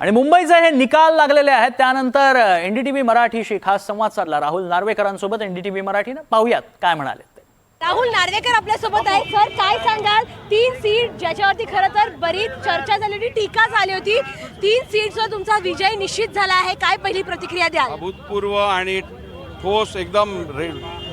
आणि मुंबईचे हे निकाल लागलेले आहेत त्यानंतर एनडीटीव्ही मराठीशी खास संवाद साधला राहुल नार्वेकरांसोबत एनडीटीव्ही मराठीने पाहूयात काय म्हणाले ते। राहुल नार्वेकर आपल्यासोबत आहेत। सर काय सांगाल, 3 सीट ज्याच्यावरती खरं तर बरीच चर्चा झाली होती, टीका झाली होती, 3 सीट्सवर तुमचा विजय निश्चित झाला आहे, काय पहिली प्रतिक्रिया द्याल? अभूतपूर्व आणि ठोस एकदम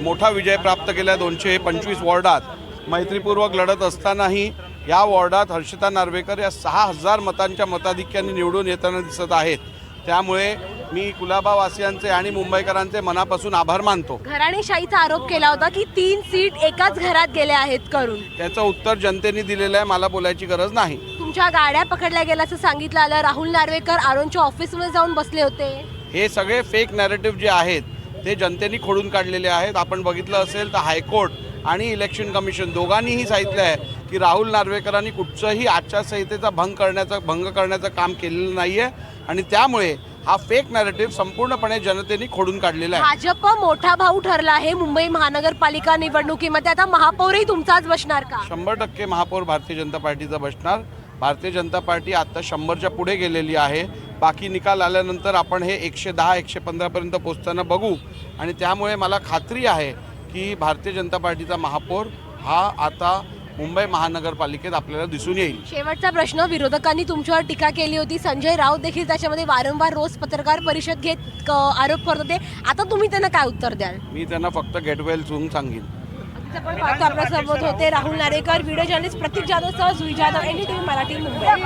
मोठा विजय प्राप्त केला 225 वॉर्डात। मैत्रीपूर्वक लढत असतानाही या वॉर्डात हर्षिता नार्वेकर या 6000 मतांच्या मताधिक्याने निवडून येताना दिसत आहेत। त्यामुळे मी कुलाबावासियांचे आणि मुंबईकरांचे मनापासून आभार मानतो। घराणेशाहीचा आरोप केला होता की 3 सीट एकाच घरात गेल्या आहेत करून, त्याचं उत्तर जनतेने दिलेलं आहे, मला बोलायची गरज नाही। तुमच्या गाड्या पकडल्या गेल्याचं सांगितलं आलं, राहुल नार्वेकर आरोनच्या ऑफिसमध्ये जाऊन बसले होते। हे सगळे फेक नॅरेटिव्ह जे आहेत ते जनतेने खोडून काढलेले आहेत। आपण बघितलं असेल तर हायकोर्ट आणि इलेक्शन कमिशन दोघांनीही सांगितलं आहे की राहुल नार्वेकरांनी कुठचंही आचारसंहितेचा भंग करण्याचं काम केलेलं नाही आहे आणि त्यामुळे हा फेक नॅरेटिव्ह संपूर्णपणे जनतेने खोडून काढलेला आहे। भाजप मोठा भाऊ ठरला आहे मुंबई महानगरपालिका निवडणुकीमध्ये, आता महापौरही तुमचाच बसणार का? 100% महापौर भारतीय जनता पार्टीचा बसणार। भारतीय जनता पार्टी आता 100च्या पुढे गेलेली आहे। बाकी निकाल आल्यानंतर आपण हे 110 115 पर्यंत पोहोचताना बघू आणि त्यामुळे मला खात्री आहे की भारतीय जनता पार्टीचा महापौर हा आता मुंबई महानगरपालिकेत आपल्याला दिसून येईल। शेवटचा प्रश्न, विरोधकांनी तुमच्यावर टीका केली होती, संजय राऊत देखील त्याच्यामध्ये वारंवार रोज पत्रकार परिषद घेत आरोप करत होते, आता तुम्ही त्यांना काय उत्तर द्याल? मी त्यांना फक्त गेट वेल सून सांगेन। आपण पाहतो आपल्यासोबत होते राहुल नार्वेकर, व्हिडिओ जर्नलिस्ट प्रतीक जाधव सह जुई जाधव, एनडीटीव्ही मराठी, मुंबई।